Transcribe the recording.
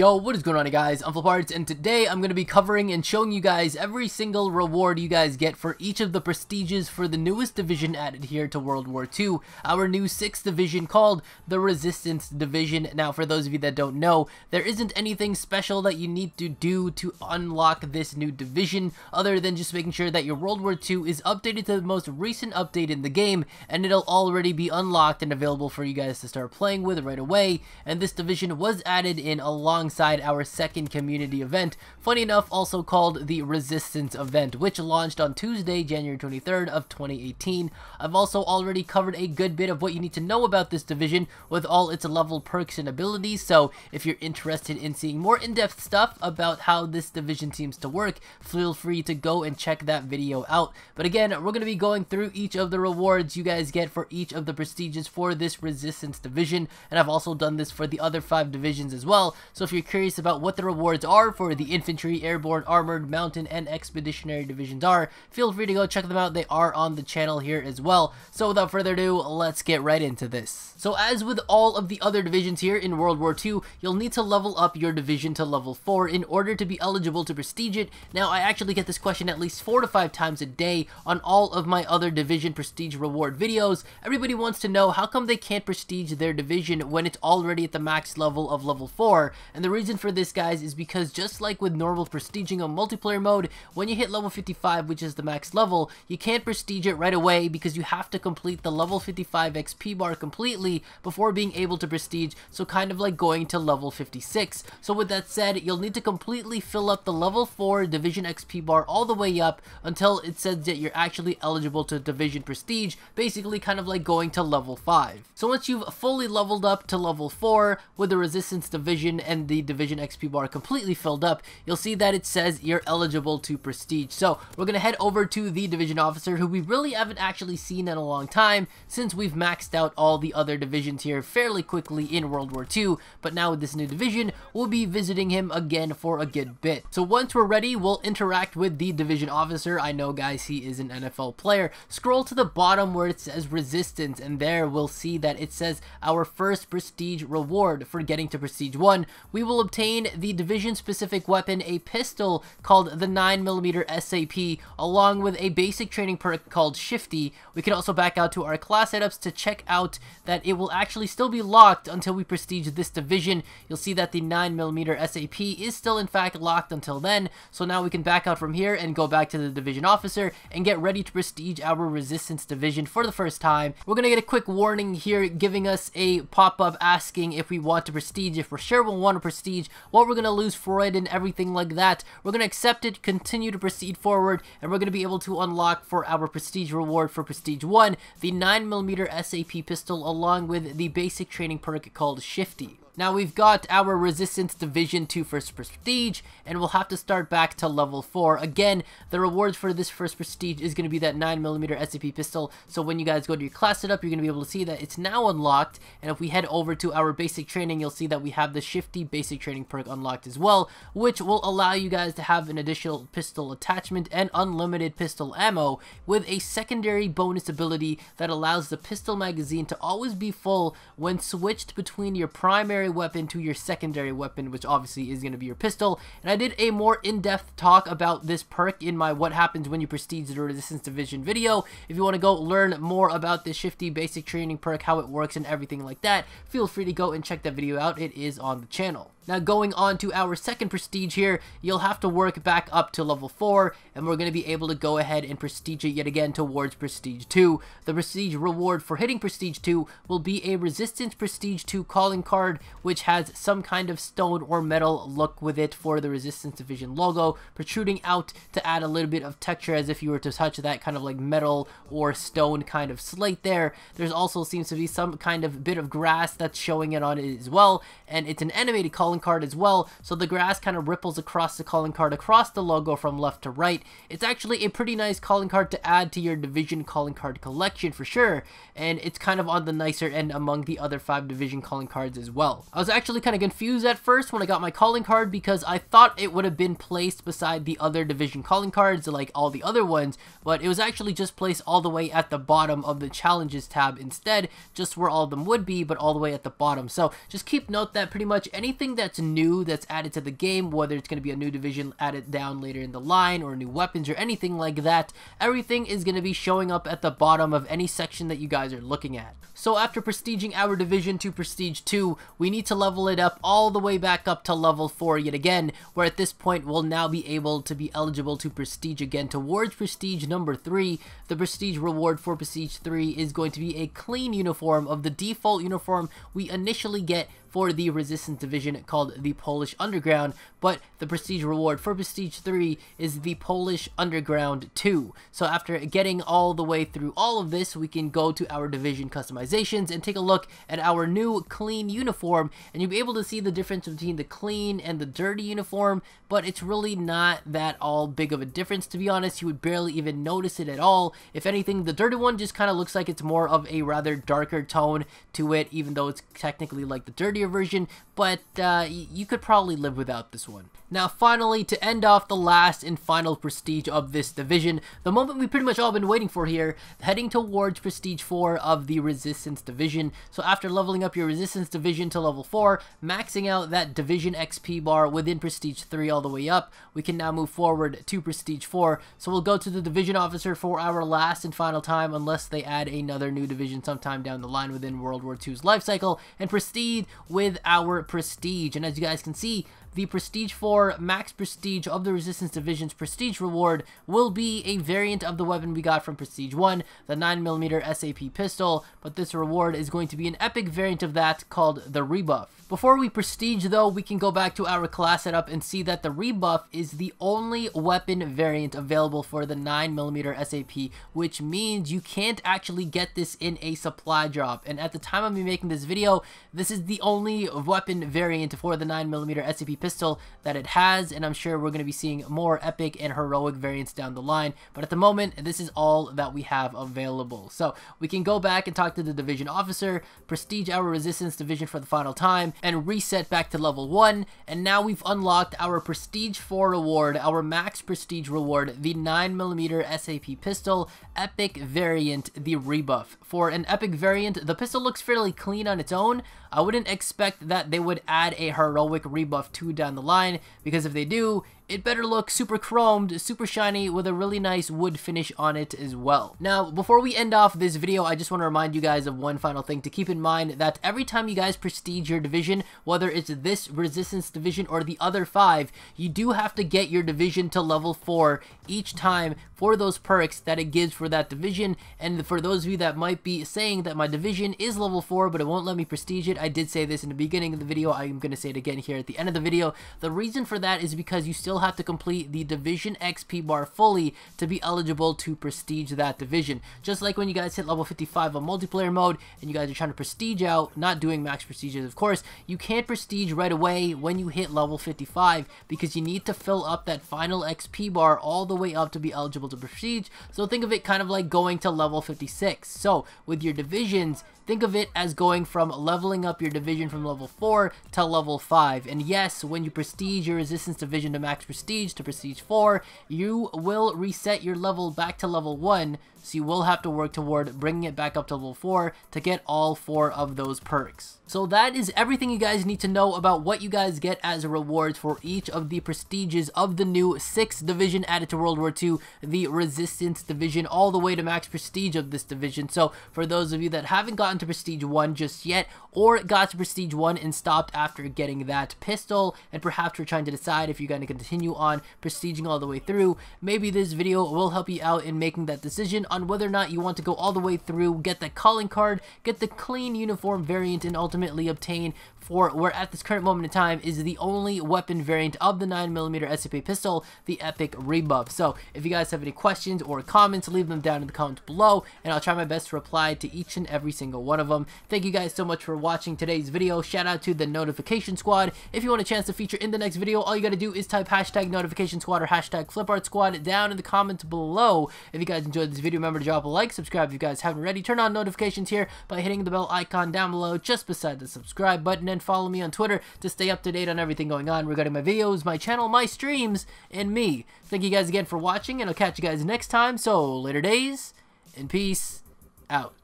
Yo, what is going on, guys? I'm FlipArtz, and today I'm going to be covering and showing you guys every single reward you guys get for each of the prestiges for the newest division added here to World War II, our new 6th division called the Resistance Division. Now, for those of you that don't know, there isn't anything special that you need to do to unlock this new division, other than just making sure that your World War II is updated to the most recent update in the game, and it'll already be unlocked and available for you guys to start playing with right away. And this division was added in alongside our second community event, funny enough also called the Resistance event, which launched on Tuesday, January 23rd of 2018. I've also already covered a good bit of what you need to know about this division with all its level perks and abilities, so if you're interested in seeing more in-depth stuff about how this division seems to work, feel free to go and check that video out. But again, we're going to be going through each of the rewards you guys get for each of the prestiges for this Resistance division, and I've also done this for the other 5 divisions as well. So if you're curious about what the rewards are for the infantry, airborne, armored, mountain, and expeditionary divisions feel free to go check them out. They are on the channel here as well. So without further ado, let's get right into this. So as with all of the other divisions here in World War II, you'll need to level up your division to level 4 in order to be eligible to prestige it. Now, I actually get this question at least 4 to 5 times a day on all of my other division prestige reward videos. Everybody wants to know how come they can't prestige their division when it's already at the max level of level 4. And the reason for this, guys, is because just like with normal prestiging on multiplayer mode, when you hit level 55, which is the max level, you can't prestige it right away because you have to complete the level 55 XP bar completely before being able to prestige, so kind of like going to level 56. So with that said, you'll need to completely fill up the level 4 division XP bar all the way up until it says that you're actually eligible to division prestige, basically kind of like going to level 5. So once you've fully leveled up to level 4 with the Resistance division and the division XP bar completely filled up, you'll see that it says you're eligible to prestige. So we're going to head over to the division officer, who we really haven't actually seen in a long time since we've maxed out all the other divisions here fairly quickly in World War II, but now with this new division, we'll be visiting him again for a good bit. So once we're ready, we'll interact with the division officer. I know, guys, he is an NFL player. Scroll to the bottom where it says Resistance, and there we'll see that it says our first prestige reward for getting to prestige 1. We will obtain the division specific weapon, a pistol called the 9mm SAP, along with a basic training perk called Shifty. We can also back out to our class setups to check out that it will actually still be locked until we prestige this division. You'll see that the 9mm SAP is still in fact locked until then, so now we can back out from here and go back to the division officer and get ready to prestige our Resistance division for the first time. We're gonna get a quick warning here giving us a pop-up asking if we want to prestige, if we're sure we'll want to prestige, what we're gonna lose for it and everything like that. We're gonna accept it, continue to proceed forward, and we're gonna be able to unlock for our prestige reward for prestige 1 the 9mm SAP pistol along with the basic training perk called Shifty. Now we've got our Resistance division to first prestige, and we'll have to start back to level 4. Again, the rewards for this first prestige is going to be that 9mm SAP pistol, so when you guys go to your class setup, you're going to be able to see that it's now unlocked. And if we head over to our basic training, you'll see that we have the Shifty basic training perk unlocked as well, which will allow you guys to have an additional pistol attachment and unlimited pistol ammo with a secondary bonus ability that allows the pistol magazine to always be full when switched between your primary weapon to your secondary weapon, which obviously is going to be your pistol. And I did a more in-depth talk about this perk in my What Happens When You Prestige the Resistance Division video. If you want to go learn more about this Shifty basic training perk, how it works and everything like that, feel free to go and check that video out. It is on the channel. Now going on to our second prestige here, you'll have to work back up to level 4, and we're going to be able to go ahead and prestige it yet again towards prestige 2. The prestige reward for hitting prestige 2 will be a Resistance prestige 2 calling card, which has some kind of stone or metal look with it for the Resistance division logo protruding out to add a little bit of texture as if you were to touch that kind of like metal or stone kind of slate there. There's also seems to be some kind of bit of grass that's showing it on it as well, and it's an animated calling card as well, so the grass kind of ripples across the calling card across the logo from left to right. It's actually a pretty nice calling card to add to your division calling card collection for sure, and it's kind of on the nicer end among the other 5 division calling cards as well. I was actually kind of confused at first when I got my calling card because I thought it would have been placed beside the other division calling cards like all the other ones, but it was actually just placed all the way at the bottom of the challenges tab instead, just where all of them would be, but all the way at the bottom. So just keep note that pretty much anything that's new that's added to the game, whether it's going to be a new division added down later in the line or new weapons or anything like that, everything is going to be showing up at the bottom of any section that you guys are looking at. So after prestiging our division to prestige 2, we need to level it up all the way back up to level 4 yet again, where at this point we'll now be able to be eligible to prestige again towards prestige number 3. The prestige reward for prestige 3 is going to be a clean uniform of the default uniform we initially get for the Resistance Division called the Polish Underground, but the prestige reward for prestige 3 is the Polish Underground 2. So after getting all the way through all of this, we can go to our division customizations and take a look at our new clean uniform, and you'll be able to see the difference between the clean and the dirty uniform, but it's really not that all big of a difference, to be honest. You would barely even notice it at all. If anything, the dirty one just kind of looks like it's more of a rather darker tone to it, even though it's technically like the dirty version, but you could probably live without this one. Now finally, to end off the last and final prestige of this division, the moment we pretty much all been waiting for here, heading towards prestige 4 of the Resistance Division. So after leveling up your Resistance Division to level 4, maxing out that division XP bar within prestige 3 all the way up, we can now move forward to prestige 4. So we'll go to the division officer for our last and final time, unless they add another new division sometime down the line within World War II's life cycle, and proceed with our prestige. And as you guys can see, the prestige 4 max prestige of the Resistance Division's prestige reward will be a variant of the weapon we got from prestige 1, the 9mm SAP pistol, but this reward is going to be an epic variant of that called the rebuff. Before we prestige though, we can go back to our class setup and see that the rebuff is the only weapon variant available for the 9mm SAP, which means you can't actually get this in a supply drop. And at the time of me making this video, this is the only weapon variant for the 9mm SAP pistol that it has, and I'm sure we're going to be seeing more epic and heroic variants down the line, but at the moment this is all that we have available. So we can go back and talk to the division officer, prestige our Resistance Division for the final time, and reset back to level 1, and now we've unlocked our prestige 4 reward, our max prestige reward, the 9mm SAP pistol epic variant, the rebuff. For an epic variant, the pistol looks fairly clean on its own. I wouldn't expect that they would add a heroic rebuff 2 down the line, because if they do, it better look super chromed, super shiny, with a really nice wood finish on it as well. Now, before we end off this video, I just want to remind you guys of one final thing to keep in mind, that every time you guys prestige your division, whether it's this Resistance Division or the other 5, you do have to get your division to level 4 each time for those perks that it gives for that division. And for those of you that might be saying that my division is level 4 but it won't let me prestige it, I did say this in the beginning of the video, I'm going to say it again here at the end of the video. The reason for that is because you still have to complete the division XP bar fully to be eligible to prestige that division. Just like when you guys hit level 55 on multiplayer mode and you guys are trying to prestige out, not doing max prestiges of course, you can't prestige right away when you hit level 55 because you need to fill up that final XP bar all the way up to be eligible to prestige. So think of it kind of like going to level 56. So with your divisions, think of it as going from leveling up your division from level 4 to level 5. And yes, when you prestige your Resistance Division to max prestige to prestige 4, you will reset your level back to level 1, so you will have to work toward bringing it back up to level 4 to get all 4 of those perks. So that is everything you guys need to know about what you guys get as rewards for each of the prestiges of the new 6th division added to World War II, the Resistance Division, all the way to max prestige of this division. So for those of you that haven't gotten to prestige 1 just yet, or got to prestige 1 and stopped after getting that pistol, and perhaps you're trying to decide if you're going to continue on prestiging all the way through, maybe this video will help you out in making that decision on whether or not you want to go all the way through, get that calling card, get the clean uniform variant, and ultimately obtain for where at this current moment in time is the only weapon variant of the 9mm SAP pistol, the epic rebuff. So if you guys have any questions or comments, leave them down in the comments below, and I'll try my best to reply to each and every single one of them. Thank you guys so much for watching today's video. Shout out to the notification squad. If you want a chance to feature in the next video, all you gotta do is type hashtag notification squad or hashtag FlipArtz squad down in the comments below. If you guys enjoyed this video, remember to drop a like, subscribe if you guys haven't already, turn on notifications here by hitting the bell icon down below just beside the subscribe button, and follow me on Twitter to stay up to date on everything going on regarding my videos, my channel, my streams, and me. Thank you guys again for watching, and I'll catch you guys next time. So later days, and peace out.